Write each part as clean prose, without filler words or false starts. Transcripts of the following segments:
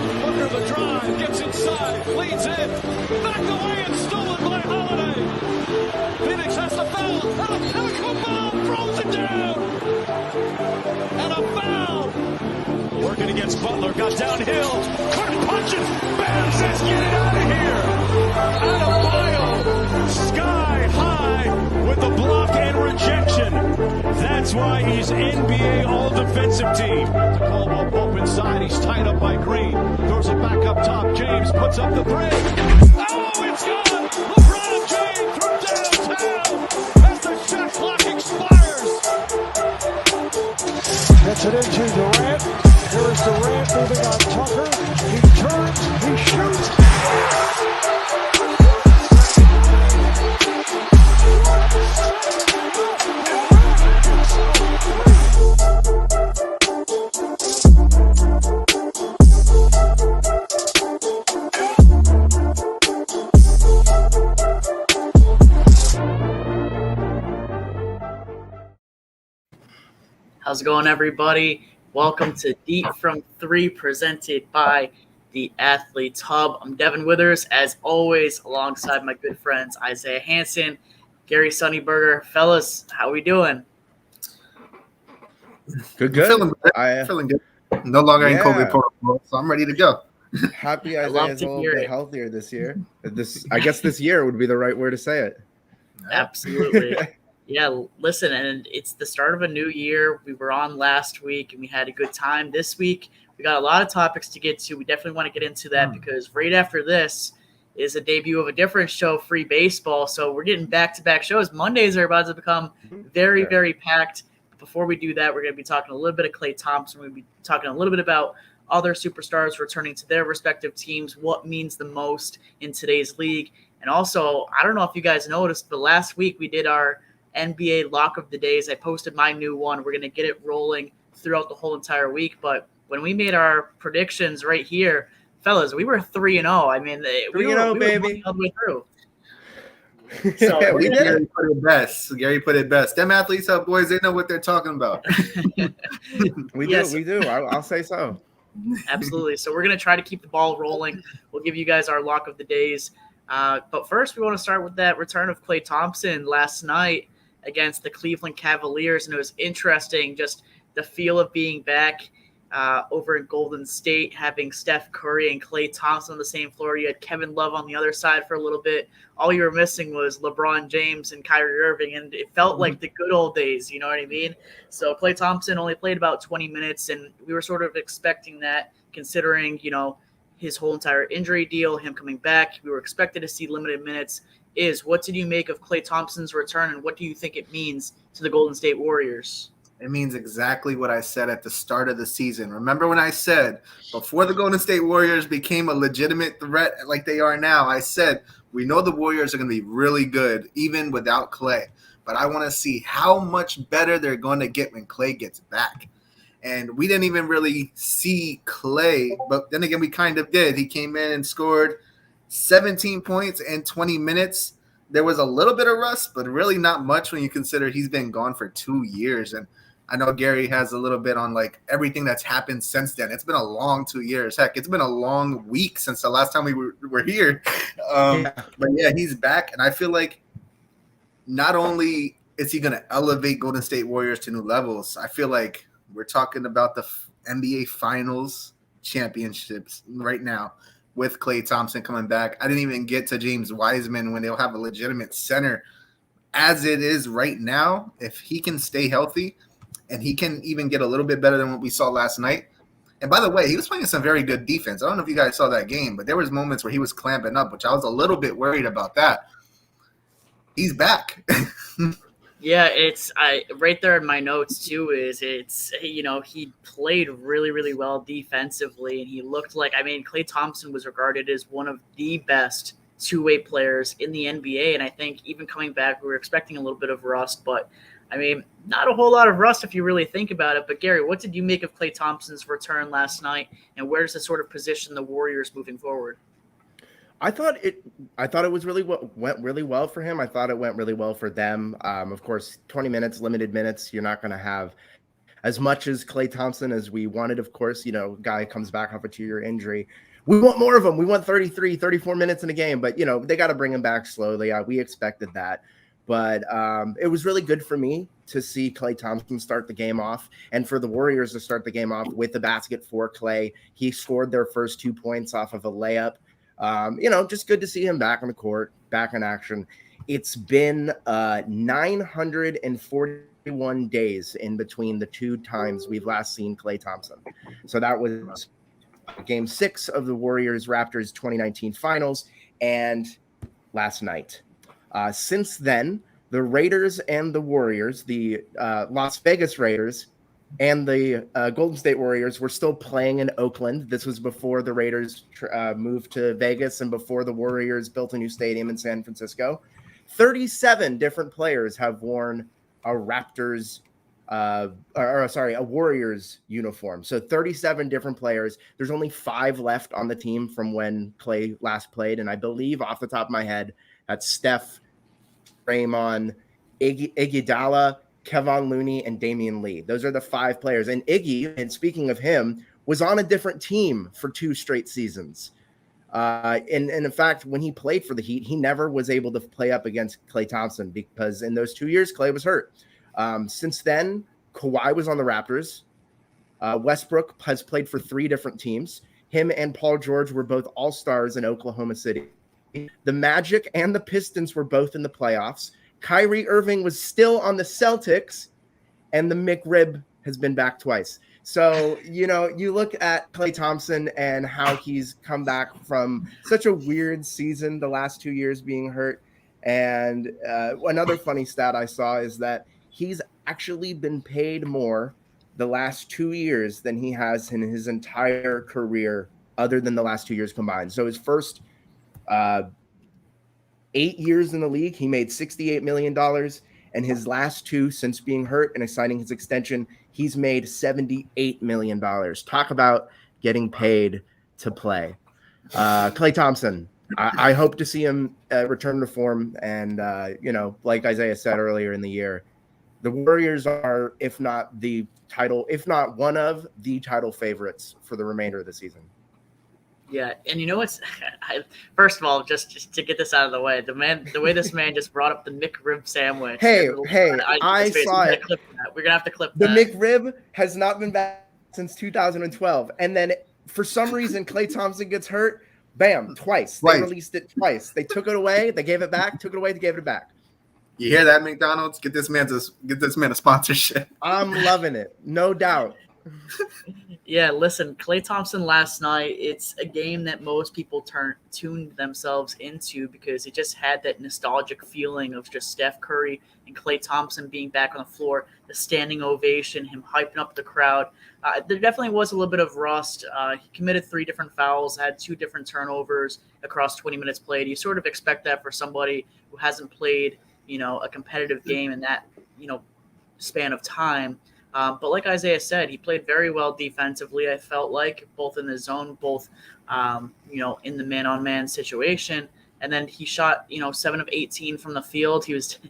Booker the drive, gets inside, leads in, back away and stolen by Holiday. Phoenix has the foul, and a ball throws it down. And a foul. Working against Butler, got downhill, couldn't punch it. Bam says, get it out of here. Adebayo, sky high with the block and rejection. That's why he's NBA All-Defensive Team. To Caldwell Pope inside, he's tied up by Green. Throws it back up top, James puts up the three. Oh, it's gone! LeBron James from downtown as the shot clock expires. Gets it into Durant. Here is Durant moving on Tucker. He turns, he shoots. How's it going, everybody? Welcome to Deep from 3, presented by the Athletes Hub. I'm Devin Withers, as always, alongside my good friends Isaiah Hansen, Gary Sunnyberger. Fellas, how we doing? Good. Feeling good. No longer in COVID protocol, so I'm ready to go. Happy Isaiah's a little bit healthier this year. I guess this year would be the right word to say it. Absolutely. Yeah, listen, and it's the start of a new year. We were on last week, and we had a good time. This week, we got a lot of topics to get to. We definitely want to get into that because right after this is a debut of a different show, Free Baseball. So we're getting back-to-back shows. Mondays are about to become very, very packed. Before we do that, we're going to be talking a little bit of Klay Thompson. We're going to be talking a little bit about other superstars returning to their respective teams, what means the most in today's league. And also, I don't know if you guys noticed, but last week we did our NBA Lock of the Days. I posted my new one. We're going to get it rolling throughout the whole entire week. But when we made our predictions right here, fellas, we were 3-0. I mean, we were baby, all the way through. So Gary put it best. Gary put it best. Them Athletes Hub boys, they know what they're talking about. We do. I'll say so. Absolutely. So we're going to try to keep the ball rolling. We'll give you guys our Lock of the Days. But first, we want to start with that return of Klay Thompson last night against the Cleveland Cavaliers. And it was interesting, just the feel of being back over in Golden State, having Steph Curry and Klay Thompson on the same floor. You had Kevin Love on the other side for a little bit. All you were missing was LeBron James and Kyrie Irving, and it felt like the good old days, you know what I mean? So Klay Thompson only played about 20 minutes, and we were sort of expecting that considering, his whole entire injury deal, him coming back. We were expected to see limited minutes. What did you make of Klay Thompson's return, and what do you think it means to the Golden State Warriors? It means exactly what I said at the start of the season. Remember when I said before the Golden State Warriors became a legitimate threat like they are now, I said we know the Warriors are going to be really good even without Klay. But I want to see how much better they're going to get when Klay gets back. And we didn't even really see Klay, but then again, we kind of did. He came in and scored 17 points in 20 minutes. There was a little bit of rust, but really not much when you consider he's been gone for 2 years. And I know Gary has a little bit on like everything that's happened since then. It's been a long 2 years. Heck, it's been a long week since the last time we were here. But yeah, he's back. And I feel like not only is he going to elevate Golden State Warriors to new levels, I feel like we're talking about the NBA Finals championships right now with Klay Thompson coming back. I didn't even get to James Wiseman when they'll have a legitimate center. As it is right now, if he can stay healthy and he can even get a little bit better than what we saw last night. And by the way, he was playing some very good defense. I don't know if you guys saw that game, but there was moments where he was clamping up, which I was a little bit worried about that. He's back. Yeah, right there in my notes too he played really, really well defensively, and he looked like, Klay Thompson was regarded as one of the best two-way players in the NBA, and I think even coming back, we were expecting a little bit of rust, but not a whole lot of rust if you really think about it. But Gary, what did you make of Klay Thompson's return last night, and where does it sort of position the Warriors moving forward? I thought it was went really well for him. I thought it went really well for them. Of course, 20 minutes, limited minutes. You're not going to have As much as Klay Thompson as we wanted, of course, guy comes back off a 2-year injury. We want more of him. We want 33, 34 minutes in a game, but they got to bring him back slowly. We expected that. But it was really good for me to see Klay Thompson start the game off and for the Warriors to start the game off with the basket for Klay. He scored their first 2 points off of a layup. Just good to see him back on the court, back in action. It's been 941 days in between the 2 times we've last seen Klay Thompson. So that was Game 6 of the Warriors-Raptors 2019 finals and last night. Since then, the Raiders and the Warriors, the Las Vegas Raiders and the Golden State Warriors were still playing in Oakland. This was before the Raiders moved to Vegas and before the Warriors built a new stadium in San Francisco. 37 different players have worn a Warriors uniform. So 37 different players. There's only 5 left on the team from when Klay last played. And I believe off the top of my head, that's Steph, Draymond, Iguodala, Kevon Looney, and Damian Lee. Those are the 5 players. And Iggy, and speaking of him, was on a different team for 2 straight seasons. And in fact, when he played for the Heat, he never was able to play up against Klay Thompson because in those 2 years, Klay was hurt. Since then, Kawhi was on the Raptors. Westbrook has played for 3 different teams. Him and Paul George were both all-stars in Oklahoma City. The Magic and the Pistons were both in the playoffs. Kyrie Irving was still on the Celtics, and the McRib has been back twice. So, you look at Klay Thompson and how he's come back from such a weird season, the last 2 years being hurt. And another funny stat I saw is that he's actually been paid more the last 2 years than he has in his entire career, other than the last 2 years combined. So his first 8 years in the league, he made $68 million. And his last 2 since being hurt and signing his extension, he's made $78 million. Talk about getting paid to play. Klay Thompson, I hope to see him return to form. And, like Isaiah said earlier in the year, the Warriors are, if not one of the title favorites for the remainder of the season. Yeah, and first of all, just to get this out of the way, the way this man just brought up the McRib sandwich. Hey, I saw it. We're gonna have to clip the that. McRib has not been back since 2012, and then for some reason Klay Thompson gets hurt. Bam, twice. They released it twice. They took it away. They gave it back. Took it away. They gave it back. You hear that, McDonald's? Get this man a sponsorship. I'm loving it, no doubt. Yeah, listen, Klay Thompson last night, it's a game that most people tuned themselves into because it just had that nostalgic feeling of just Steph Curry and Klay Thompson being back on the floor, the standing ovation, him hyping up the crowd. There definitely was a little bit of rust. He committed 3 different fouls, had 2 different turnovers across 20 minutes played. You sort of expect that for somebody who hasn't played, a competitive game in that, span of time. But like Isaiah said, he played very well defensively, I felt like, both in the zone, both, in the man-on-man situation. And then he shot, 7 of 18 from the field. He was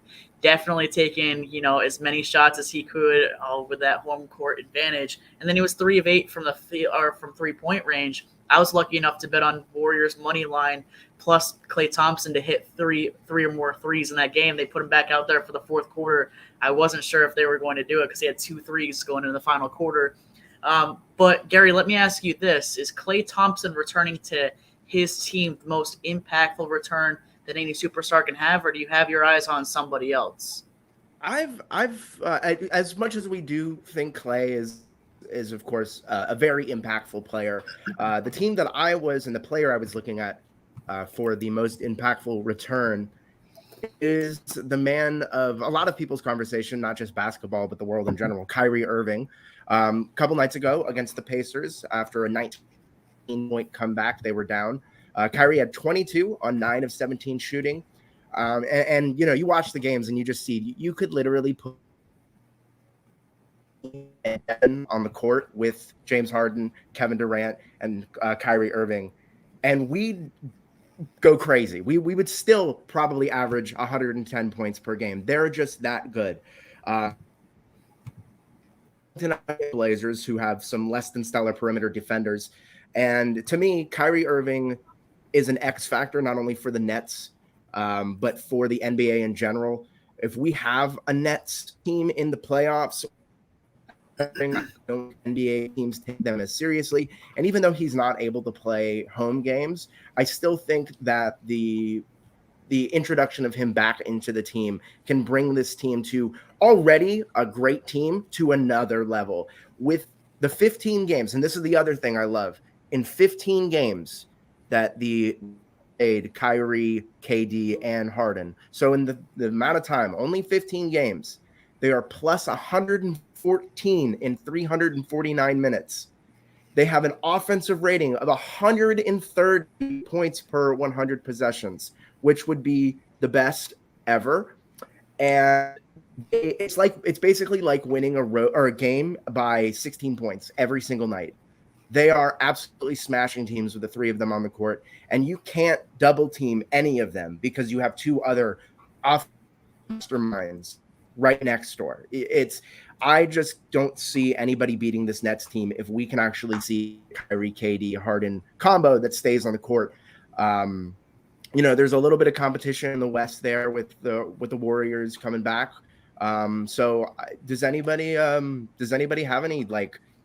definitely taking, as many shots as he could with that home court advantage. And then he was 3 of 8 from the field or from 3-point range. I was lucky enough to bet on Warriors money line plus Klay Thompson to hit three or more threes in that game. They put him back out there for the fourth quarter. I wasn't sure if they were going to do it because he had 2 threes going into the final quarter. But Gary, let me ask you this: is Klay Thompson returning to his team the most impactful return that any superstar can have, or do you have your eyes on somebody else? I've as much as we do think Klay is of course a very impactful player. The team that I was and the player I was looking at for the most impactful return is the man of a lot of people's conversation, not just basketball, but the world in general, Kyrie Irving. A couple nights ago against the Pacers, after a 19-point comeback, they were down. Kyrie had 22 on 9 of 17 shooting. And you watch the games and you just see, you could literally put on the court with James Harden, Kevin Durant, and Kyrie Irving. And we'd go crazy. We would still probably average 110 points per game. They're just that good. Blazers, who have some less than stellar perimeter defenders. And to me, Kyrie Irving is an X factor, not only for the Nets, but for the NBA in general. If we have a Nets team in the playoffs, NBA teams take them as seriously. And even though he's not able to play home games, I still think that the introduction of him back into the team can bring this team to already a great team to another level. With the 15 games, and this is the other thing I love, in 15 games that the Kyrie, KD, and Harden. So in the amount of time, only 15 games, they are plus 114 in 349 minutes. They have an offensive rating of 130 points per 100 possessions, which would be the best ever. And it's basically like winning a game by 16 points every single night. They are absolutely smashing teams with the three of them on the court, and you can't double team any of them because you have two other masterminds right next door. I just don't see anybody beating this Nets team if we can actually see Kyrie, KD, Harden combo that stays on the court. There's a little bit of competition in the West there with the Warriors coming back. So does anybody have any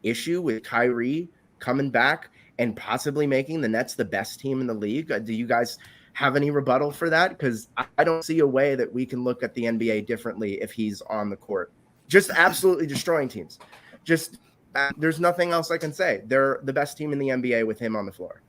issue with Kyrie coming back and possibly making the Nets the best team in the league? Do you guys have any rebuttal for that? Because I don't see a way that we can look at the NBA differently if he's on the court. Just absolutely destroying teams. There's nothing else I can say. They're the best team in the NBA with him on the floor.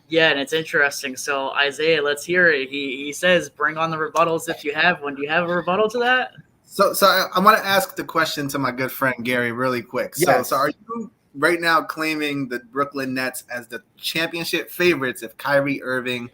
Yeah, and it's interesting. So, Isaiah, let's hear it. He says, bring on the rebuttals if you have one. Do you have a rebuttal to that? So I want to ask the question to my good friend Gary really quick. Yes. So are you right now claiming the Brooklyn Nets as the championship favorites if Kyrie Irving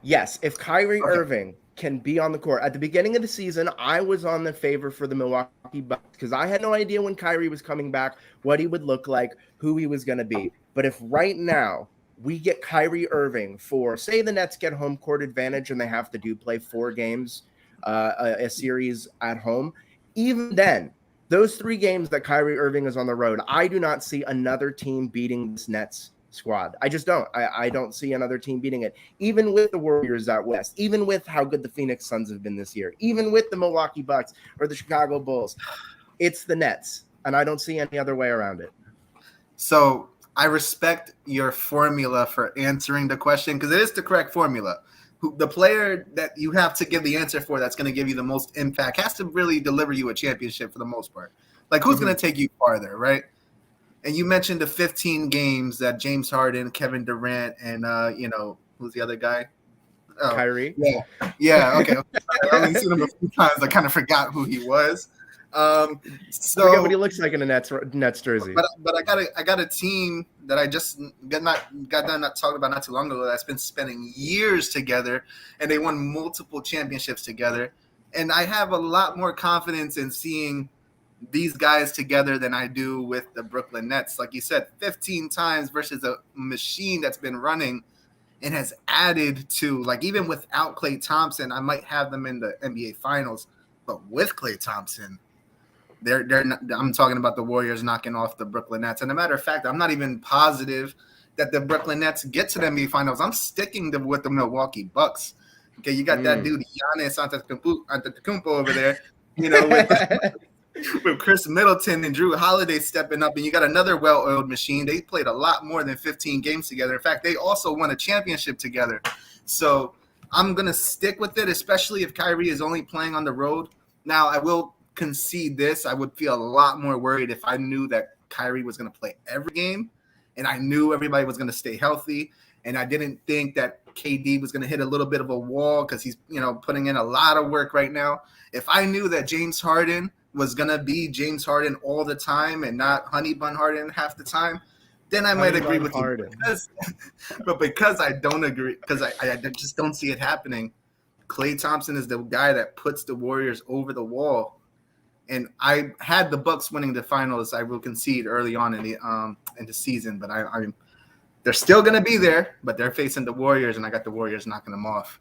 Yes. If Kyrie Irving can be on the court. At the beginning of the season, I was on the favor for the Milwaukee Bucks because I had no idea when Kyrie was coming back, what he would look like, who he was going to be. But if right now we get Kyrie Irving for, say the Nets get home court advantage and they have to play 4 games, a series at home, even then, those 3 games that Kyrie Irving is on the road, I do not see another team beating this Nets squad. I just don't. I don't see another team beating it, even with the Warriors out West, even with how good the Phoenix Suns have been this year, even with the Milwaukee Bucks or the Chicago Bulls. It's the Nets, and I don't see any other way around it. So I respect your formula for answering the question because it is the correct formula. The player that you have to give the answer for that's going to give you the most impact has to really deliver you a championship for the most part. Like, who's going to take you farther, right? And you mentioned the 15 games that James Harden, Kevin Durant, and who's the other guy? Oh, Kyrie. Yeah. Okay. I've only seen him a few times. I kind of forgot who he was. I forget what he looks like in a Nets jersey. But I got a team that I just got done talking about not too long ago that's been spending years together, and they won multiple championships together. And I have a lot more confidence in seeing these guys together than I do with the Brooklyn Nets. Like you said, 15 times versus a machine that's been running and has added to, like, even without Klay Thompson, I might have them in the NBA Finals. But with Klay Thompson, they're not, I'm talking about the Warriors knocking off the Brooklyn Nets. And a matter of fact, I'm not even positive that the Brooklyn Nets get to the NBA Finals. I'm sticking with the Milwaukee Bucks. Okay, you got that dude Giannis Antetokounmpo over there, with Chris Middleton and Drew Holiday stepping up, and you got another well-oiled machine. They played a lot more than 15 games together. In fact, they also won a championship together. So I'm going to stick with it, especially if Kyrie is only playing on the road. Now, I will concede this. I would feel a lot more worried if I knew that Kyrie was going to play every game and I knew everybody was going to stay healthy, and I didn't think that KD was going to hit a little bit of a wall because he's, putting in a lot of work right now. If I knew that James Harden was going to be James Harden all the time and not Honey Bun Harden half the time, then I might agree with you. But because I don't agree, because I just don't see it happening, Klay Thompson is the guy that puts the Warriors over the wall. And I had the Bucks winning the finals, I will concede, early on in the season. But they're still going to be there, but they're facing the Warriors, and I got the Warriors knocking them off.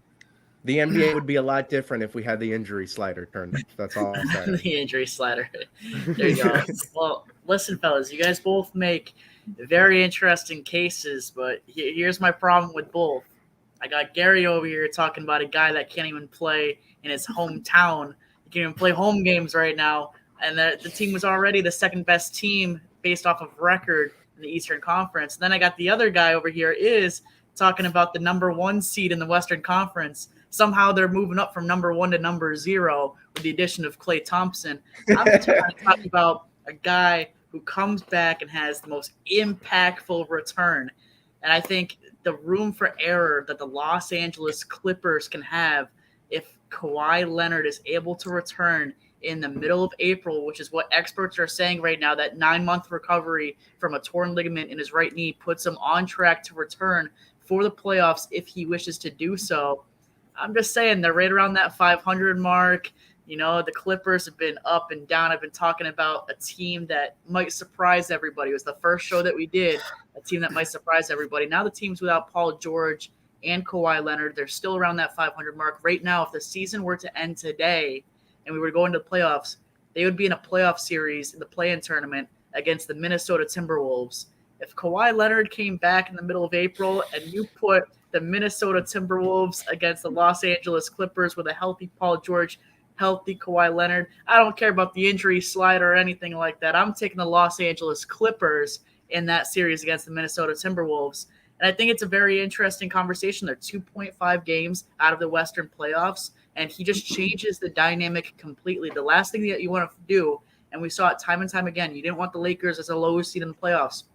The NBA would be a lot different if we had the injury slider turned up. That's all I'm saying. The injury slider. There you go. Well, listen, fellas, you guys both make very interesting cases, but here's my problem with both. I got Gary over here talking about a guy that can't even play in his hometown. He can't even play home games right now, and the team was already the second best team based off of record in the Eastern Conference. And then I got the other guy over here is talking about the number 1 seed in the Western Conference. Somehow they're moving up from number 1 to number 0 with the addition of Klay Thompson. I'm trying to talk about a guy who comes back and has the most impactful return. And I think the room for error that the Los Angeles Clippers can have if Kawhi Leonard is able to return in the middle of April, which is what experts are saying right now, that 9-month recovery from a torn ligament in his right knee puts him on track to return for the playoffs if he wishes to do so. I'm just saying they're right around that 500 mark. You know, the Clippers have been up and down. I've been talking about a team that might surprise everybody. It was the first show that we did, a team that might surprise everybody. Now the team's without Paul George and Kawhi Leonard. They're still around that 500 mark. Right now, if the season were to end today and we were to go into the playoffs, they would be in a playoff series in the play-in tournament against the Minnesota Timberwolves. If Kawhi Leonard came back in the middle of April and you put the Minnesota Timberwolves against the Los Angeles Clippers with a healthy Paul George, healthy Kawhi Leonard, I don't care about the injury slide or anything like that. I'm taking the Los Angeles Clippers in that series against the Minnesota Timberwolves. And I think it's a very interesting conversation. They're 2.5 games out of the Western playoffs, and he just changes the dynamic completely. The last thing that you want to do, and we saw it time and time again, you didn't want the Lakers as a low seed in the playoffs.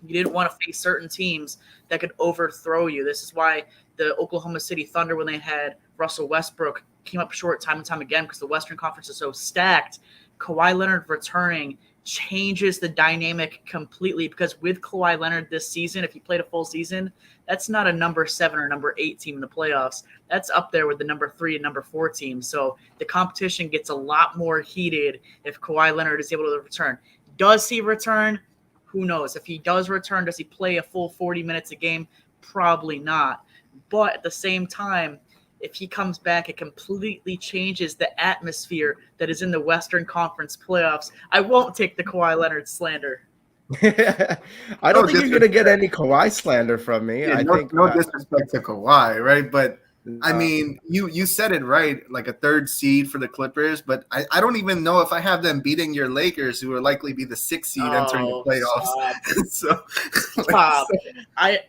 You didn't want to face certain teams that could overthrow you. This is why the Oklahoma City Thunder, when they had Russell Westbrook, came up short time and time again because the Western Conference is so stacked. Kawhi Leonard returning changes the dynamic completely because with Kawhi Leonard this season, if he played a full season, that's not a number 7 or number 8 team in the playoffs. That's up there with the number 3 and number 4 teams. So the competition gets a lot more heated if Kawhi Leonard is able to return. Does he return? Who knows? If he does return, does he play a full 40 minutes a game? Probably not. But at the same time, if he comes back, it completely changes the atmosphere that is in the Western Conference playoffs. I won't take the Kawhi Leonard slander. I don't think you're going to get any Kawhi slander from me. Yeah, no disrespect to Kawhi, right? But I mean, you said it right, like a 3rd seed for the Clippers, but I don't even know if I have them beating your Lakers, who will likely be the 6th seed entering the playoffs. Stop. I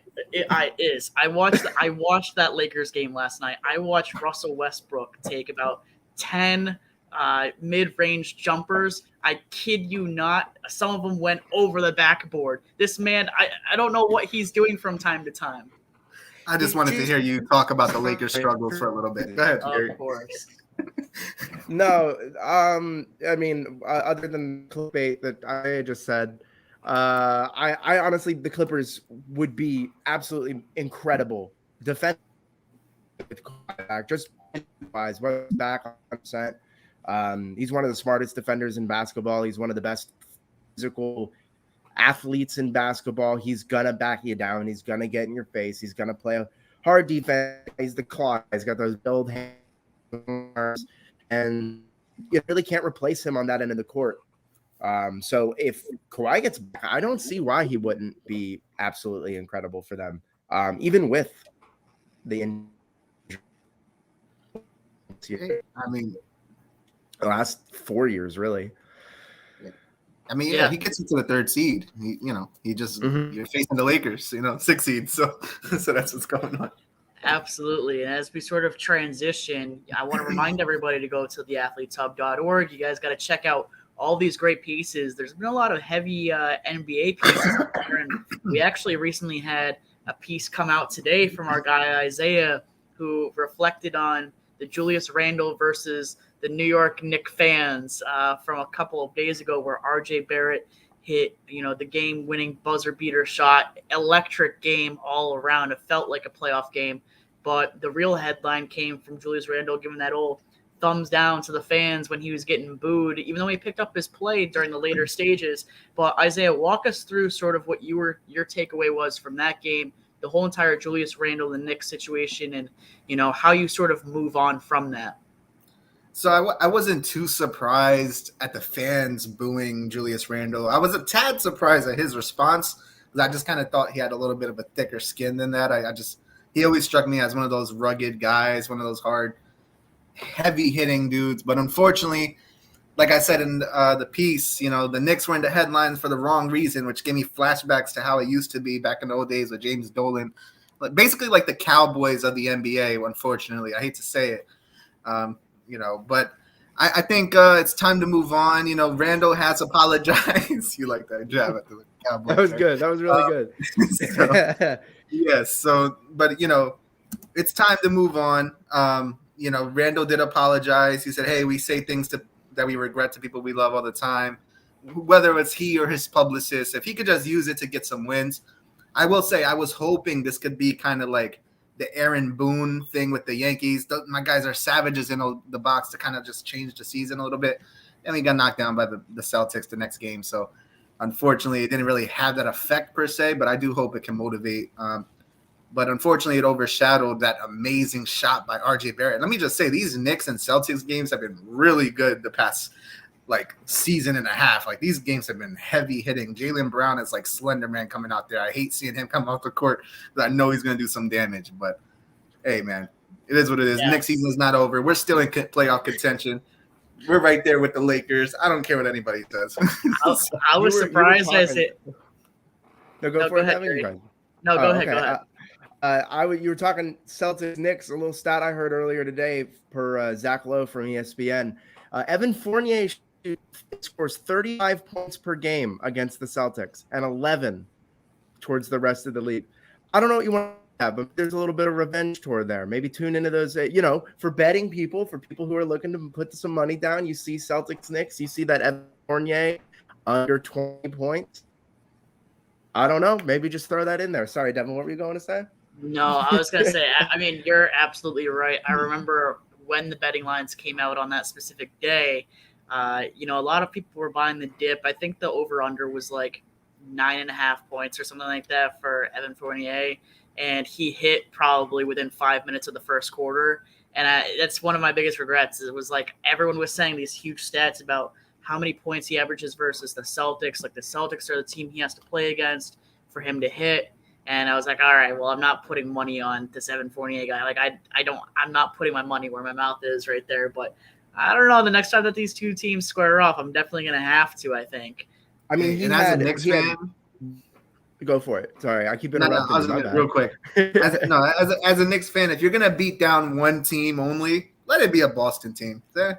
watched that Lakers game last night. I watched Russell Westbrook take about 10 mid-range jumpers. I kid you not. Some of them went over the backboard. This man, I don't know what he's doing from time to time. I just wanted to hear you talk about the Lakers' struggles for a little bit. Go ahead, Gary. Of course. No, I mean, other than the clickbait that I just said, I honestly, the Clippers would be absolutely incredible defense. Just wise, back 100%. He's one of the smartest defenders in basketball. He's one of the best physical athletes in basketball. He's gonna back you down. He's gonna get in your face. He's gonna play a hard defense. He's the claw. He's got those build hands, and you really can't replace him on that end of the court. So if Kawhi gets back, I don't see why he wouldn't be absolutely incredible for them, even with the injury. I mean, the last 4 years, really. I mean, yeah, he gets into the 3rd seed. You're facing the Lakers, 6th seed. So that's what's going on. Absolutely. And as we sort of transition, I want to remind everybody to go to theathletehub.org. You guys got to check out all these great pieces. There's been a lot of heavy NBA pieces out there, and we actually recently had a piece come out today from our guy Isaiah, who reflected on the Julius Randle versus the New York Knicks fans from a couple of days ago, where RJ Barrett hit, the game-winning buzzer beater shot. Electric game all around. It felt like a playoff game, but the real headline came from Julius Randle giving that old thumbs down to the fans when he was getting booed, even though he picked up his play during the later stages. But Isaiah, walk us through sort of what your takeaway was from that game, the whole entire Julius Randle and Knicks situation, and how you sort of move on from that. So I wasn't too surprised at the fans booing Julius Randle. I was a tad surprised at his response because I just kind of thought he had a little bit of a thicker skin than that. He always struck me as one of those rugged guys, one of those hard, heavy hitting dudes. But unfortunately, like I said in the piece, the Knicks were in the headlines for the wrong reason, which gave me flashbacks to how it used to be back in the old days with James Dolan. Basically like the Cowboys of the NBA, unfortunately. I hate to say it. But I think it's time to move on. Randall has apologized. You like that jab at the Cowboys? That was good. That was really good. Yes. So, but it's time to move on. Randall did apologize. He said, "Hey, we say things that we regret to people we love all the time." Whether it's he or his publicist, if he could just use it to get some wins. I will say I was hoping this could be kind of like the Aaron Boone thing with the Yankees. My guys are savages in the box to kind of just change the season a little bit. And we got knocked down by the Celtics the next game. So unfortunately, it didn't really have that effect per se, but I do hope it can motivate. But unfortunately, it overshadowed that amazing shot by RJ Barrett. Let me just say, these Knicks and Celtics games have been really good the past season and a half. These games have been heavy hitting. Jaylen Brown is like Slender Man coming out there. I hate seeing him come off the court because I know he's going to do some damage. But hey, man, it is what it is. Yeah. Next season is not over. We're still in playoff contention. We're right there with the Lakers. I don't care what anybody says. I was surprised as it. No, go ahead. No, go ahead. Go ahead. You were talking Celtics Knicks. A little stat I heard earlier today per Zach Lowe from ESPN. Evan Fournier scores 35 points per game against the Celtics and 11 towards the rest of the league. I don't know what you want to have, but there's a little bit of revenge toward there. Maybe tune into those, for betting people, for people who are looking to put some money down. You see Celtics Knicks, you see that Evan Fournier under 20 points. I don't know. Maybe just throw that in there. Sorry, Devin, what were you going to say? No, I was going to say, you're absolutely right. I remember when the betting lines came out on that specific day, a lot of people were buying the dip. I think the over-under was 9.5 points or something like that for Evan Fournier, and he hit probably within 5 minutes of the first quarter. And that's one of my biggest regrets. It was everyone was saying these huge stats about how many points he averages versus the Celtics. The Celtics are the team he has to play against for him to hit. And I was like, all right, well, I'm not putting money on this Evan Fournier guy. I'm not putting my money where my mouth is right there. But I don't know. The next time that these two teams square off, I'm definitely going to have to, I think. As a Knicks fan, go for it. Sorry, I keep interrupting. I was real quick. As a Knicks fan, if you're going to beat down one team only, let it be a Boston team. The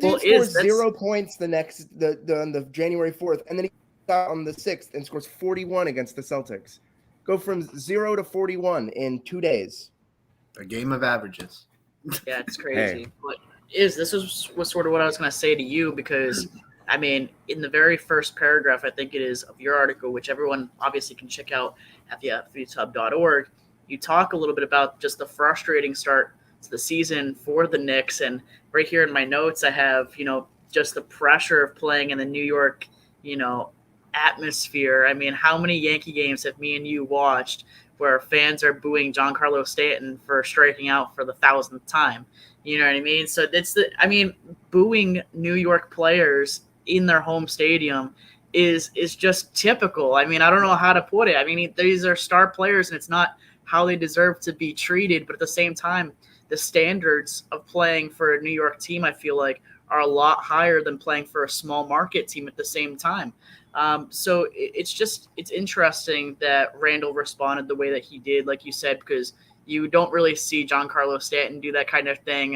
dude scores 0 points on the January 4th, and then he on the 6th and scores 41 against the Celtics. Go from 0 to 41 in 2 days. A game of averages. Yeah, it's crazy. Hey. But this was sort of what I was going to say to you, because in the very first paragraph, I think it is, of your article, which everyone obviously can check out at the athleteshub.org, you talk a little bit about just the frustrating start to the season for the Knicks. And right here in my notes, I have, just the pressure of playing in the New York, atmosphere. How many Yankee games have me and you watched where fans are booing Giancarlo Stanton for striking out for the 1,000th time? You know what I mean? So it's booing New York players in their home stadium is just typical. I don't know how to put it. These are star players, and it's not how they deserve to be treated. But at the same time, the standards of playing for a New York team, I feel like, are a lot higher than playing for a small market team at the same time. So it's interesting that Randall responded the way that he did, like you said, because you don't really see Giancarlo Stanton do that kind of thing.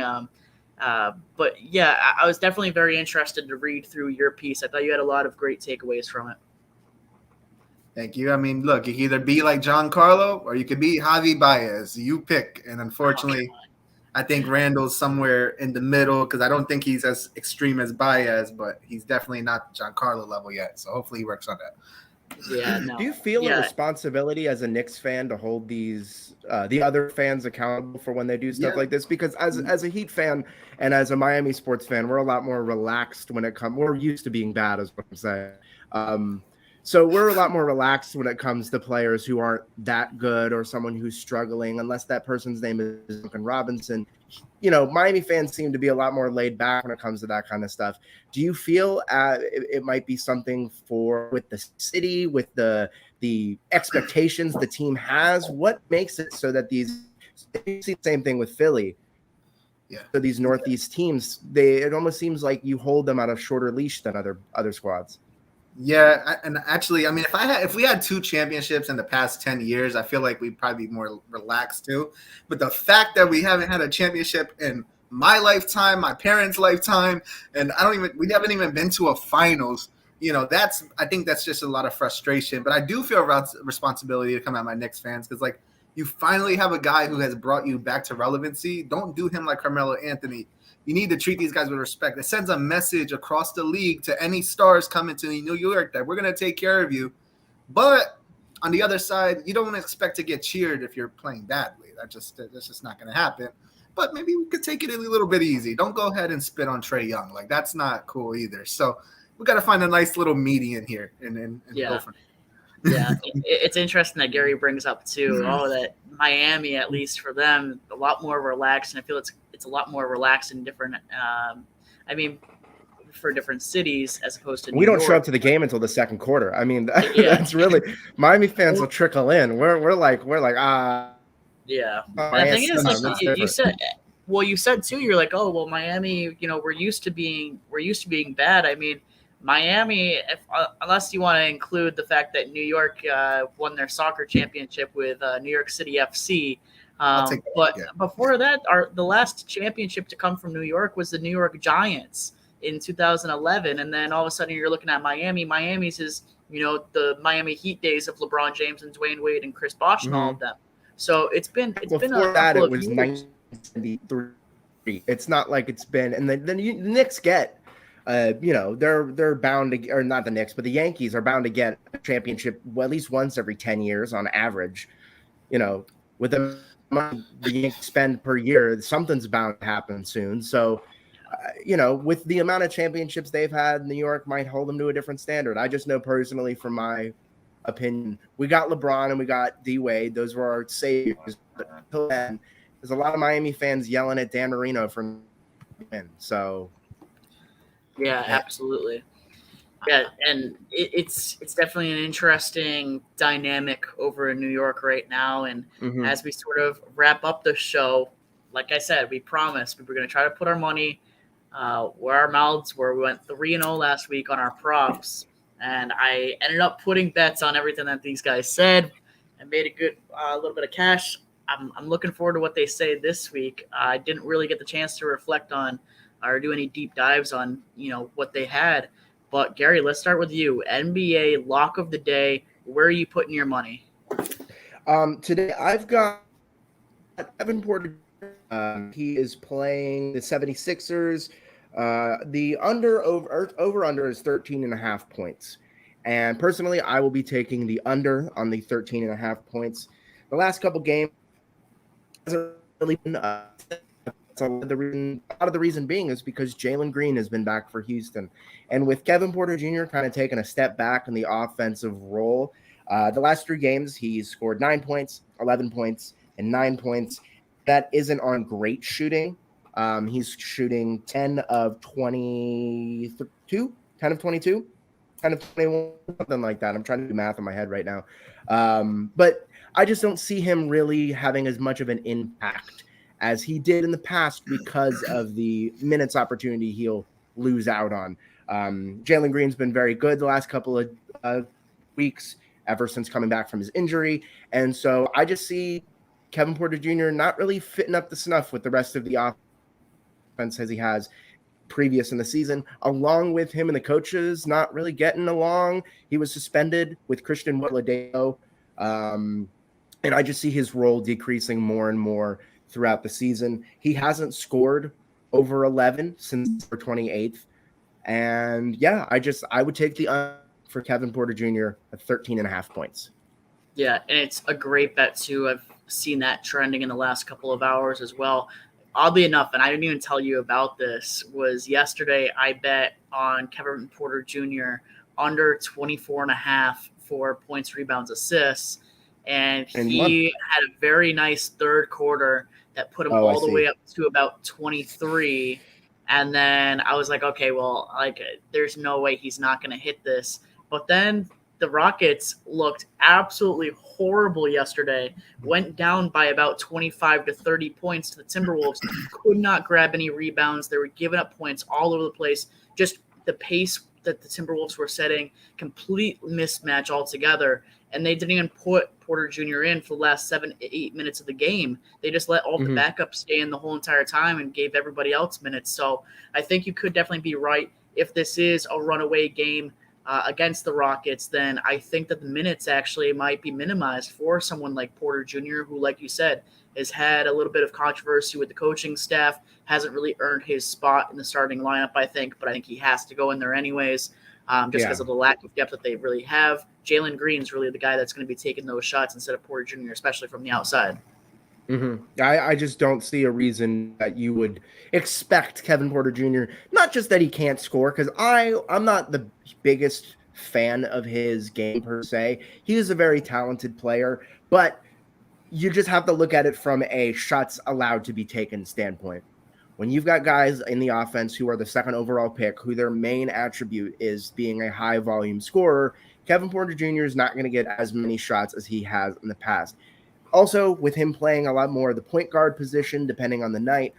But yeah, I was definitely very interested to read through your piece. I thought you had a lot of great takeaways from it. Thank you. Look, you can either be like Giancarlo or you could be Javi Baez. You pick. And unfortunately, I think Randall's somewhere in the middle, because I don't think he's as extreme as Baez, but he's definitely not Giancarlo level yet. So hopefully he works on that. Yeah. No. Do you feel a responsibility as a Knicks fan to hold these the other fans accountable for when they do stuff like this? Because as a Heat fan and as a Miami sports fan, we're a lot more relaxed when it comes. We're used to being bad, is what I'm saying. So we're a lot more relaxed when it comes to players who aren't that good or someone who's struggling, unless that person's name is Duncan Robinson. Miami fans seem to be a lot more laid back when it comes to that kind of stuff. Do you feel it might be something with the city, with the expectations the team has? What makes it so that you see the same thing with Philly? Yeah. So these Northeast teams, it almost seems like you hold them out of shorter leash than other squads. Yeah, and actually, I mean, if we had 2 championships in the past 10 years, I feel like we'd probably be more relaxed too. But the fact that we haven't had a championship in my lifetime, my parents' lifetime, and we haven't even been to a finals, I think that's just a lot of frustration. But I do feel responsibility to come at my Knicks fans because, like, you finally have a guy who has brought you back to relevancy. Don't do him like Carmelo Anthony. You need to treat these guys with respect. It sends a message across the league to any stars coming to New York that we're going to take care of you. But on the other side, you don't expect to get cheered if you're playing badly. That's just not going to happen. But maybe we could take it a little bit easy. Don't go ahead and spit on Trae Young. Like, that's not cool either. So we got to find a nice little median here and go for it. Yeah, it's interesting that Gary brings up too. That Miami, at least for them, a lot more relaxed, and I feel it's a lot more relaxed in different. For different cities as opposed to. We don't show up to the game until the second quarter. I mean, that's really Miami fans will trickle in. We're like Yeah, and the thing is, like you said too, you're like, oh well, Miami, we're used to being bad. I mean, Miami, unless you want to include the fact that New York won their soccer championship with New York City FC. Before that, the last championship to come from New York was the New York Giants in 2011. And then all of a sudden you're looking at Miami. Miami's is, the Miami Heat days of LeBron James and Dwayne Wade and Chris Bosh and all of them. So it's been a couple of years. 1973. It's not like it's been, and the Knicks get. They're bound to, or not the Knicks, but the Yankees are bound to get a championship at least once every 10 years on average. With the money the Yankees spend per year, something's bound to happen soon. So, with the amount of championships they've had, New York might hold them to a different standard. I just know personally, from my opinion, we got LeBron and we got D Wade. Those were our saviors. But until then, there's a lot of Miami fans yelling at Dan Marino for win. So. Yeah, absolutely. Yeah, and it's definitely an interesting dynamic over in New York right now. And as we sort of wrap up the show, like I said, we promised we were going to try to put our money where our mouths were. We went 3-0 last week on our props, and I ended up putting bets on everything that these guys said and made a good little bit of cash. I'm looking forward to what they say this week. I didn't really get the chance to reflect on or do any deep dives on, what they had. But Gary, let's start with you. NBA lock of the day. Where are you putting your money? Today I've got Kevin Porter. He is playing the 76ers. The over-under is 13.5 points. And personally, I will be taking the under on the 13.5 points. The last couple games hasn't really been a lot of the reason being is because Jalen Green has been back for Houston. And with Kevin Porter Jr. kind of taking a step back in the offensive role, the last 3 games, he's scored 9 points, 11 points, and 9 points. That isn't on great shooting. He's shooting 10 of 22, 10 of 22, 10 of 21, something like that. I'm trying to do math in my head right now. But I just don't see him really having as much of an impact as he did in the past because of the minutes opportunity he'll lose out on. Jalen Green's been very good the last couple of weeks ever since coming back from his injury. And so I just see Kevin Porter Jr. not really fitting up the snuff with the rest of the offense as he has previous in the season, along with him and the coaches not really getting along. He was suspended with Christian Woodladeo. And I just see his role decreasing more and more throughout the season. He hasn't scored over 11 since December 28th. And yeah, I would take the for Kevin Porter Jr. at 13.5 points. Yeah, and it's a great bet too. I've seen that trending in the last couple of hours as well. Oddly enough, and I didn't even tell you about this, was yesterday I bet on Kevin Porter Jr. under 24.5 for points, rebounds, assists. And he had a very nice third quarter that put him all the way up to about 23. And then I was like, okay, well, like, there's no way he's not going to hit this. But then the Rockets looked absolutely horrible yesterday, went down by about 25 to 30 points to the Timberwolves, could not grab any rebounds. They were giving up points all over the place. Just the pace that the Timberwolves were setting, complete mismatch altogether. And they didn't even put Porter Jr. in for the last 7-8 minutes of the game. They just let all the backups stay in the whole entire time and gave everybody else minutes. So I think you could definitely be right. If this is a runaway game against the Rockets, then I think that the minutes actually might be minimized for someone like Porter Jr., who, like you said, has had a little bit of controversy with the coaching staff, hasn't really earned his spot in the starting lineup, I think, but I think he has to go in there anyways. Just because of the lack of depth that they really have. Jalen Green's really the guy that's going to be taking those shots instead of Porter Jr., especially from the outside. I just don't see a reason that you would expect Kevin Porter Jr., not just that he can't score, because I'm not the biggest fan of his game per se. He is a very talented player, but you just have to look at it from a shots allowed to be taken standpoint. When you've got guys in the offense who are the second overall pick, who their main attribute is being a high volume scorer, Kevin Porter Jr. is not going to get as many shots as he has in the past. Also, with him playing a lot more of the point guard position, depending on the night,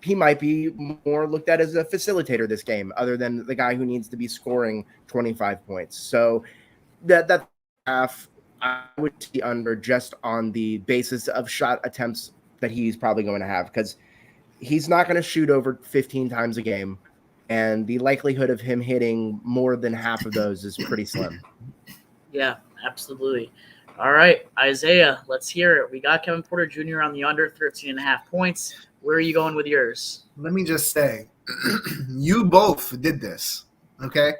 he might be more looked at as a facilitator this game, other than the guy who needs to be scoring 25 points. So that half, I would see under just on the basis of shot attempts that he's probably going to have, because he's not going to shoot over 15 times a game, and the likelihood of him hitting more than half of those is pretty slim. Yeah, absolutely. All right, Isaiah, let's hear it. We got Kevin Porter Jr. on the under 13.5 points. Where are you going with yours? Let me just say, you both did this, okay?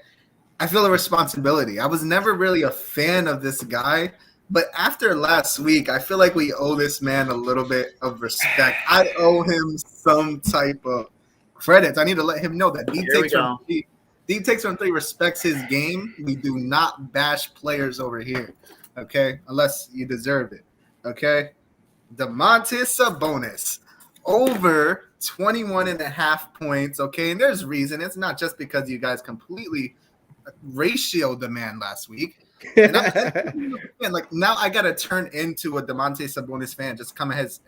I feel a responsibility. I was never really a fan of this guy, but after last week, I feel like we owe this man a little bit of respect. I owe him some type of credit. I need to let him know that Deep Takes from Three respects his game. We do not bash players over here, okay? Unless you deserve it, okay? Domantas Sabonis, over 21.5 points, okay? And there's reason. It's not just because you guys completely ratioed the man last week. And like now I gotta turn into a Domantas Sabonis fan, just come as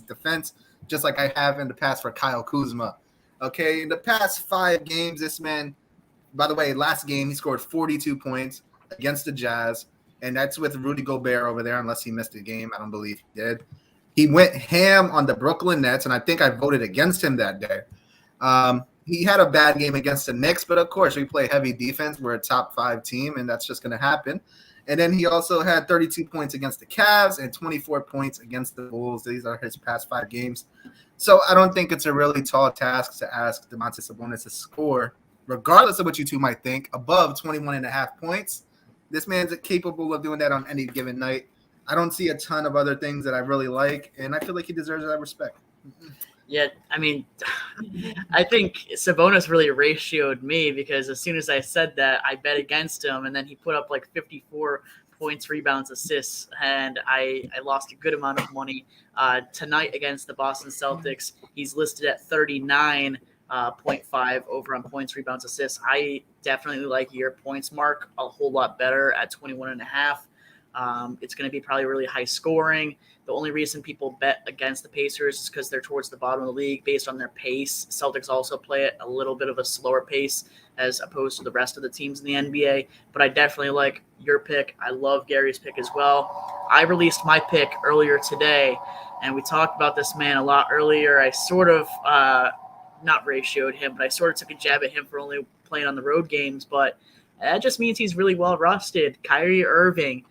defense, just like I have in the past for Kyle Kuzma. Okay, in the past 5 games, this man, by the way, last game he scored 42 points against the Jazz, and that's with Rudy Gobert over there, unless he missed a game. I don't believe he did. He went ham on the Brooklyn Nets, and I think I voted against him that day. He had a bad game against the Knicks, but of course we play heavy defense. We're a top 5 team, and that's just going to happen. And then he also had 32 points against the Cavs and 24 points against the Bulls. These are his past 5 games. So I don't think it's a really tall task to ask Domantas Sabonis to score, regardless of what you two might think, above 21.5 points. This man's capable of doing that on any given night. I don't see a ton of other things that I really like, and I feel like he deserves that respect. Yeah, I mean, I think Sabonis really ratioed me, because as soon as I said that, I bet against him, and then he put up like 54 points, rebounds, assists, and I lost a good amount of money. Tonight against the Boston Celtics, he's listed at 39.5 over on points, rebounds, assists. I definitely like your points mark a whole lot better at 21.5. It's going to be probably really high scoring. The only reason people bet against the Pacers is because they're towards the bottom of the league based on their pace. Celtics also play at a little bit of a slower pace as opposed to the rest of the teams in the NBA. But I definitely like your pick. I love Gary's pick as well. I released my pick earlier today, and we talked about this man a lot earlier. I sort of not ratioed him, but I sort of took a jab at him for only playing on the road games. But that just means he's really well rusted. Kyrie Irving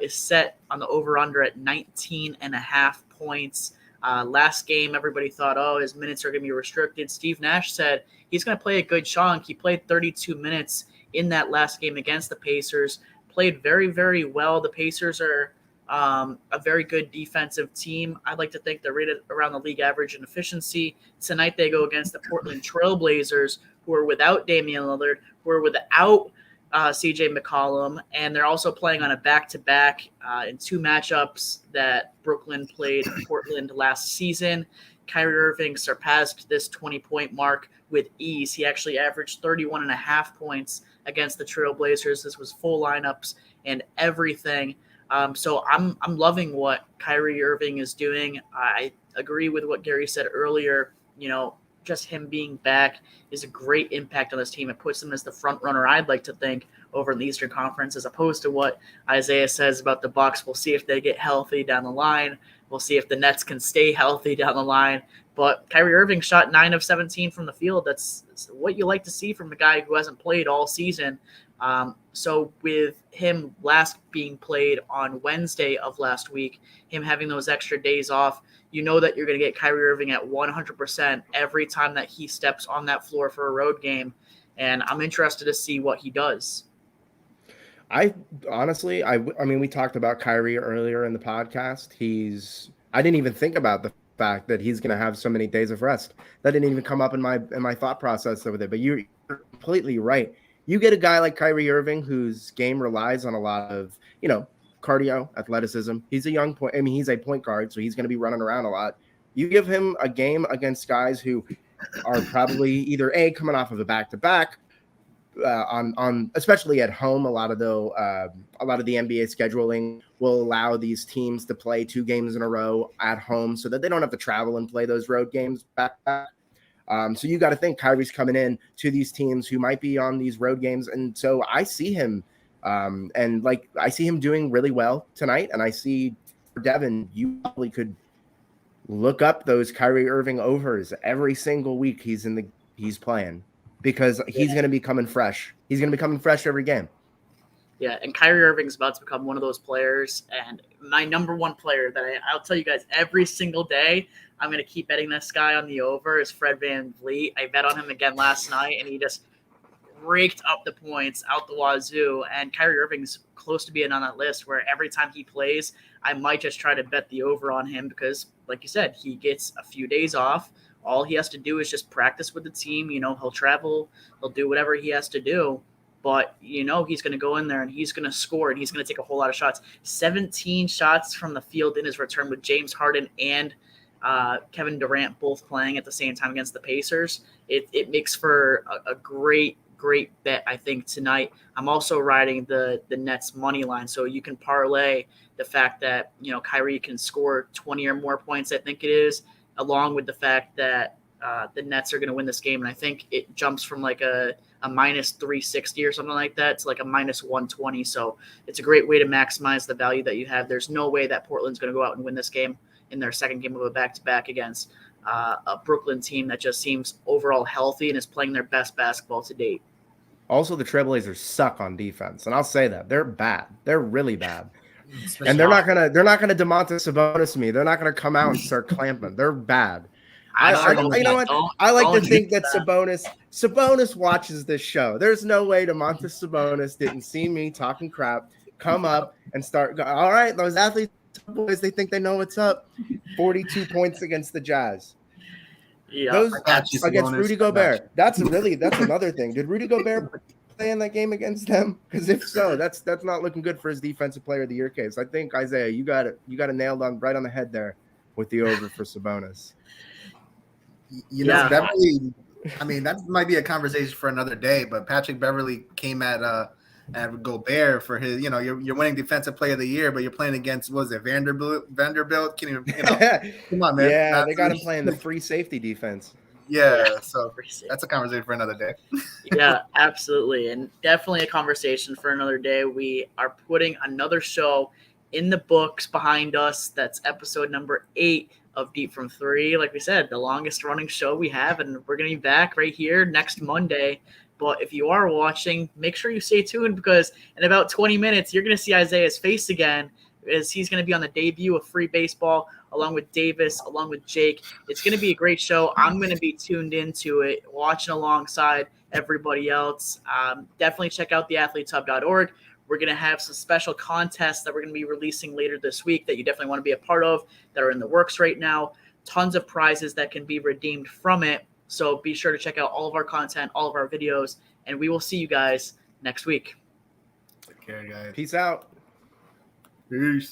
is set on the over-under at 19.5 points. Last game, everybody thought, his minutes are going to be restricted. Steve Nash said he's going to play a good chunk. He played 32 minutes in that last game against the Pacers, played very, very well. The Pacers are a very good defensive team. I'd like to think they're rated around the league average in efficiency. Tonight they go against the Portland Trail Blazers, who are without Damian Lillard, who are without CJ McCollum, and they're also playing on a back-to-back in 2 matchups that Brooklyn played Portland last season. Kyrie Irving surpassed this 20-point mark with ease. He actually averaged 31.5 points against the Trailblazers. This was full lineups and everything. So I'm loving what Kyrie Irving is doing. I agree with what Gary said earlier. Just him being back is a great impact on this team. It puts them as the front runner, I'd like to think, over in the Eastern Conference, as opposed to what Isaiah says about the Bucks. We'll see if they get healthy down the line. We'll see if the Nets can stay healthy down the line. But Kyrie Irving shot 9 of 17 from the field. That's what you like to see from a guy who hasn't played all season. So with him last being played on Wednesday of last week, him having those extra days off, you know that you're going to get Kyrie Irving at 100% every time that he steps on that floor for a road game. And I'm interested to see what he does. I mean, we talked about Kyrie earlier in the podcast. I didn't even think about the fact that he's going to have so many days of rest. That didn't even come up in my thought process over there. But you're completely right. You get a guy like Kyrie Irving whose game relies on a lot of, cardio, athleticism. He's a young point. I mean, he's a point guard, so he's going to be running around a lot. You give him a game against guys who are probably either coming off of a back-to-back, on especially at home. A lot of the NBA scheduling will allow these teams to play 2 games in a row at home so that they don't have to travel and play those road games back. So you got to think Kyrie's coming in to these teams who might be on these road games, and so I see him, I see him doing really well tonight. And I see for Devin, you probably could look up those Kyrie Irving overs every single week he's playing, because he's going to be coming fresh. He's going to be coming fresh every game. Yeah, and Kyrie Irving's about to become one of those players. And my number one player that I'll tell you guys every single day, I'm going to keep betting this guy on the over, is Fred VanVleet. I bet on him again last night, and he just raked up the points out the wazoo. And Kyrie Irving's close to being on that list where every time he plays, I might just try to bet the over on him because, like you said, he gets a few days off. All he has to do is just practice with the team. He'll travel. He'll do whatever he has to do. But, he's going to go in there and he's going to score and he's going to take a whole lot of shots. 17 shots from the field in his return with James Harden and Kevin Durant both playing at the same time against the Pacers. It makes for a great bet, I think, tonight. I'm also riding the Nets money line. So you can parlay the fact that, Kyrie can score 20 or more points, I think it is, along with the fact that the Nets are going to win this game. And I think it jumps from like a minus 360 or something like that to like a minus 120. So it's a great way to maximize the value that you have. There's no way that Portland's going to go out and win this game in their second game of a back-to-back against a Brooklyn team that just seems overall healthy and is playing their best basketball to date. Also, the Trailblazers suck on defense, and I'll say that they're bad. They're really bad, and they're not gonna DeMontis Sabonis me. They're not gonna come out and start clamping. They're bad. I like to think that Sabonis watches this show. There's no way DeMontis Sabonis didn't see me talking crap, come up and start. All right, those athletes, boys, they think they know what's up. 42 points against the Jazz. Yeah, those against Rudy Gobert. That's another thing. Did Rudy Gobert play in that game against them? Because if so, that's not looking good for his defensive player of the year case. I think Isaiah, you got it nailed on right on the head there with the over for Sabonis. Beverly. I mean, that might be a conversation for another day. But Patrick Beverly came at Gobert for his. You're winning defensive player of the year, but you're playing against Vanderbilt. Can you come on, man. Yeah, they got him playing the free safety defense. Yeah, so that's a conversation for another day. Yeah, absolutely, and definitely a conversation for another day. We are putting another show in the books behind us. That's episode number 8 of Deep from 3. Like we said, the longest running show we have, and we're going to be back right here next Monday. But if you are watching, make sure you stay tuned because in about 20 minutes, you're going to see Isaiah's face again as he's going to be on the debut of Free Baseball along with Davis, along with Jake. It's going to be a great show. I'm going to be tuned into it, watching alongside everybody else. Definitely check out theathleteshub.org. We're going to have some special contests that we're going to be releasing later this week that you definitely want to be a part of that are in the works right now. Tons of prizes that can be redeemed from it. So be sure to check out all of our content, all of our videos, and we will see you guys next week. care, guys. Peace out. Peace.